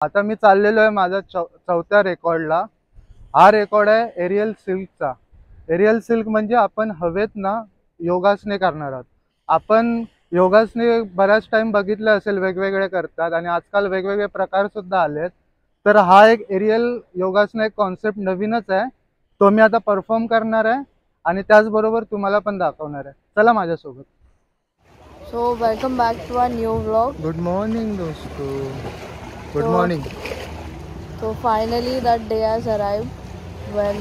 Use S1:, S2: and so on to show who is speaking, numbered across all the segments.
S1: आता मी चाललेलो आहे माझा चौथ्या रेकॉर्डला। हा रेकॉर्ड आहे एरियल सिल्कचा। एरियल सिल्क म्हणजे आपण हवेत ना योगासने करणार आहोत। आपण योगासने बऱ्याच टाइम बघितले असेल, वेगवेगळे करतात आणि आजकाल वेगवेगळे प्रकार सुद्धा आलेत। तर हा एक एरियल योगासने कॉन्सेप्ट नवीनच आहे, तो मी आता परफॉर्म करणार आहे आणि त्याचबरोबर तुम्हाला पण दाखवणार आहे। चला माझ्यासोबत।
S2: So welcome back to our new vlog.
S1: Good morning दोस्तों, good morning.
S2: So finally that day has arrived when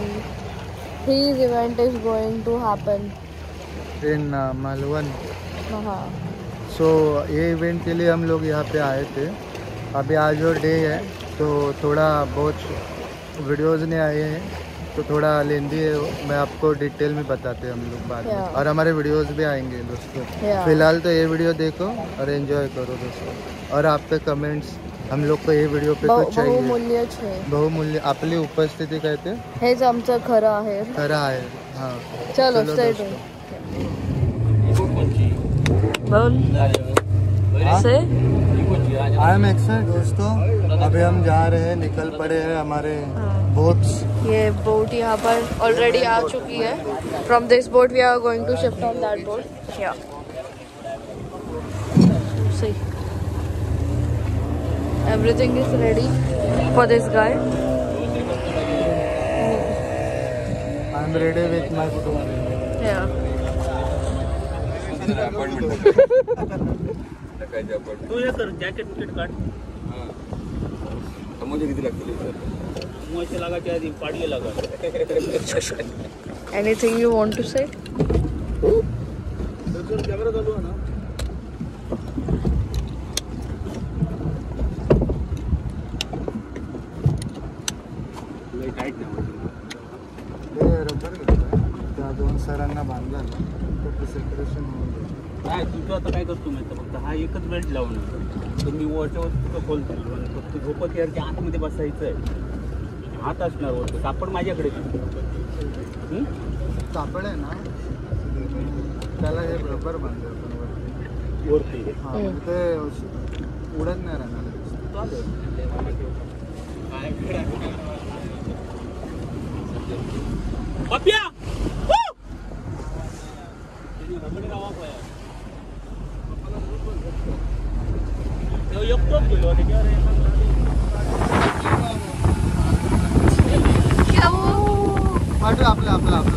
S2: his event is going to happen
S1: in Malvan.
S2: so
S1: ये इवेंट के लिए हम लोग यहाँ पे आए थे। अभी आज और डे है तो थोड़ा बहुत वीडियोज़ नहीं आए हैं, तो थोड़ा लेंदी है। मैं आपको डिटेल में बताते हैं हम लोग बाद में, और हमारे वीडियोज़ भी आएंगे दोस्तों। फिलहाल तो ये वीडियो देखो और एंजॉय करो दोस्तों, और आपके कमेंट्स हम लोग को ये वीडियो पे तो चाहिए। बहुमूल्य आपली उपस्थिती कहते
S2: हेच आमचं खरं आहे।
S1: खरं आहे। हाँ
S2: चलो स्टे
S1: आई एम एक्साइटेड दोस्तों। अभी हम जा रहे हैं, निकल पड़े हैं हमारे बोट्स।
S2: ये बोट यहाँ पर ऑलरेडी आ चुकी है। From this boat we are going to shift on that boat. या see everything is ready for this guy.
S1: I am ready with my food.
S2: Yeah.
S3: तू ये कर जैकेट विकेट काट। मुझे किती लागतील सर? मुझे लगा क्या दी पाड़िए लगा।
S2: Anything you want to say?
S3: Sir camera चालू आहे ना? टाइट नाही
S1: रबर त्या दोन सरांना बांधला ना, तर सेपरेशन होऊन जाईल।
S3: काय तू आता काय करतो माहिती फक्त हा एकच बेल्ट लावून तर मी वरच्या वर तुझं खोलतो आणि फक्त झोपत यार आतमध्ये बसायचं आहे। हात असणार वरती कापड माझ्याकडे
S1: कापड आहे ना, त्याला हे रबर बांधलं
S3: वरती
S1: ते उडत नाही राहणार।
S3: पप्या
S1: आपलं आपलं आपलं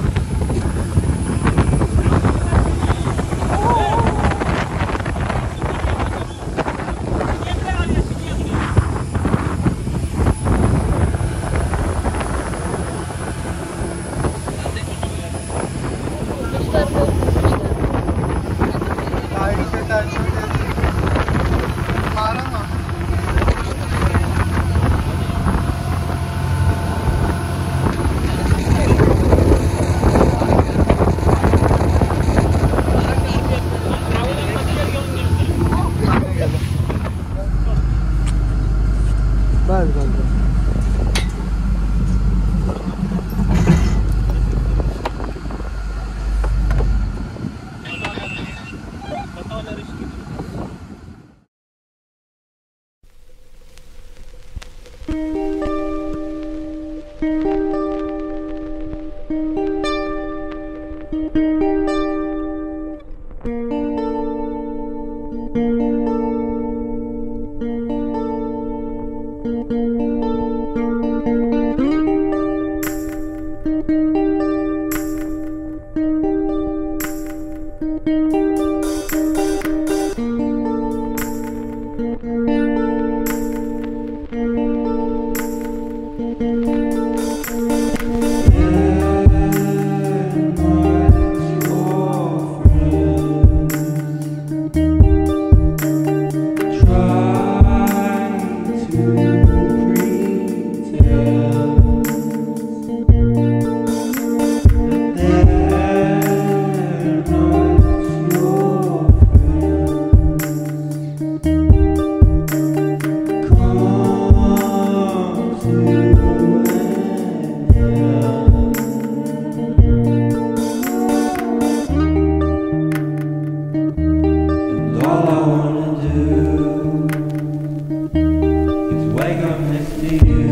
S4: Wake up next to you.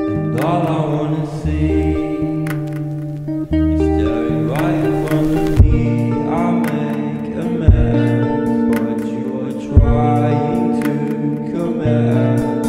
S4: And all I wanna see is staring right in front of me. I make amends, but you're trying to commence.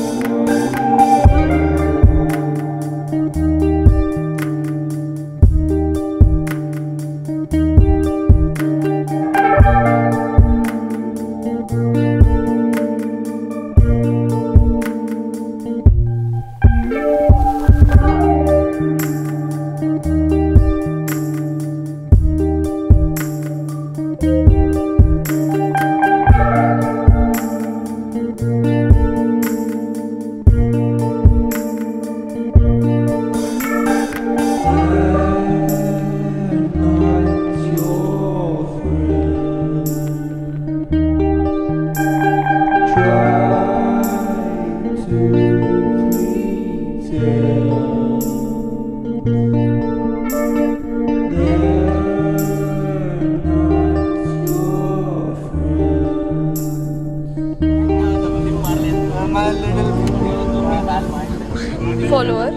S2: Follower.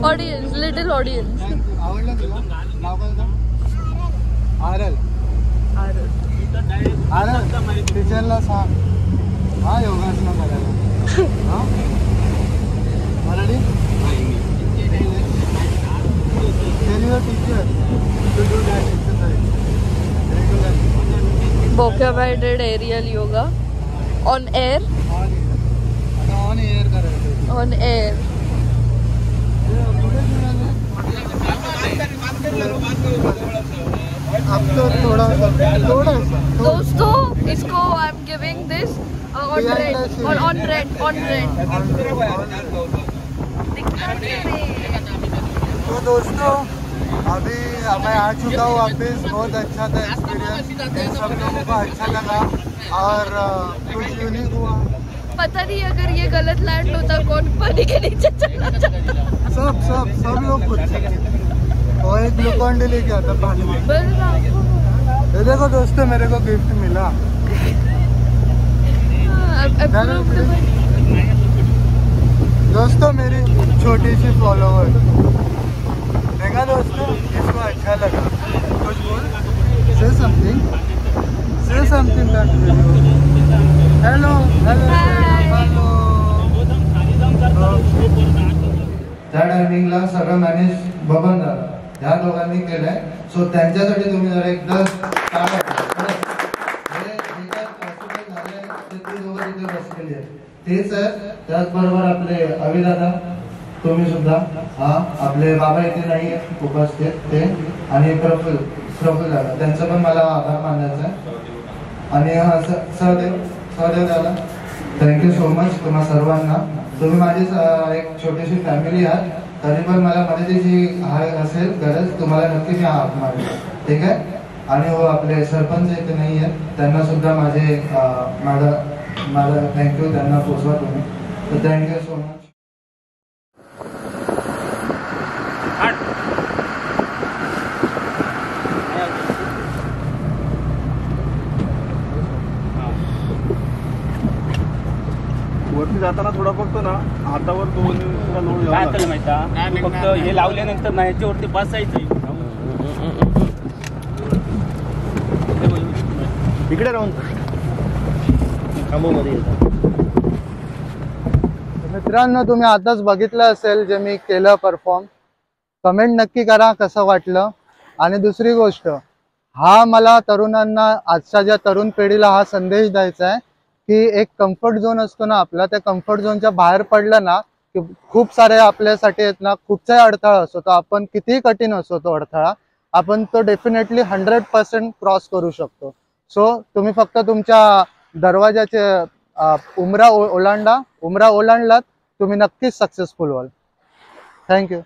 S2: Audience, little audience.
S1: आवडलं तुला? नाव काय होतं? आरल. आरल, टीचरला सांग हा योगासनं करायला. हा? Already? Tell your teacher to do that exercise regularly.
S2: Bokeh did aerial yoga on air.
S1: आता on air करायचं.
S2: On air.
S1: अब तो थोड़ा सा
S2: दोस्तों इसको I am giving this on rent.
S1: तो दोस्तों अभी मैं आ चुका हूँ वापस। बहुत अच्छा था एक्सपीरियंस, इन सब लोगों को अच्छा लगा और कुछ यूनिक हुआ।
S2: पता नहीं अगर ये गलत लैंड होता कौन पानी के नीचे चला जाता।
S1: सब लोग कुछ और एक ग्लूकॉन डी लेके आता पानी में। ये देखो दोस्तों मेरे को गिफ्ट मिला। दोस्तों मेरी छोटी सी फॉलोवर देखा दोस्तों, इसको अच्छा लगा। कुछ बोल, से समथिंग हेलो त्या टायमिंगला सगळं मॅनेज बबन झालं, ह्या दोघांनी केलंय। सो त्यांच्यासाठी तुम्ही जरा एकदा तेच आहे। त्याचबरोबर आपले अविदादा, तुम्ही सुद्धा हा, आपले बाबा इथे नाही उपस्थित ते, आणि प्रफुल्ल दादा, त्यांचं पण मला आभार मानायचा आहे। आणि हा सहदेव दादा, थँक्यू सो मच तुम्हा सर्वांना। तुम्ही माझी एक छोटीशी फॅमिली आहात, तरी पण मला मदतीची असेल गरज तुम्हाला नक्की मी हाक मारेन, ठीक आहे। आणि हो आपले सरपंच इथे नाही आहेत, त्यांना सुद्धा माझा थँक्यू, त्यांना पोचवा तुम्ही। तर थँक्यू सो मच।
S5: वरती जाताना थोडा फक्त ना हातावर दोन लोड
S3: काय चाललं माहिती फक्त हे लावल्यानंतर ना ह्याच्यावरती बसायचं
S5: इकडे राहून मध्ये
S1: मित्रांनो, तुम्ही आताच बघितलं असेल जे मी केलं परफॉर्म। कमेंट नक्की करा कसं वाटलं। आणि दुसरी गोष्ट, हा मला तरुणांना, आजच्या ज्या तरुण पिढीला हा संदेश द्यायचा आहे की एक कम्फर्ट झोन असतो ना आपला, त्या कम्फर्ट झोनच्या बाहेर पडलं ना की खूप सारे आपल्यासाठी आहेत ना, कुठचाही अडथळा असतो तो, आपण कितीही कठीण असतो तो अडथळा, आपण तो डेफिनेटली 100% क्रॉस करू शकतो। सो तुम्ही फक्त तुमच्या दरवाजाचे उमरा ओलांडलात तुम्ही नक्कीच सक्सेसफुल व्हाल। थँक्यू।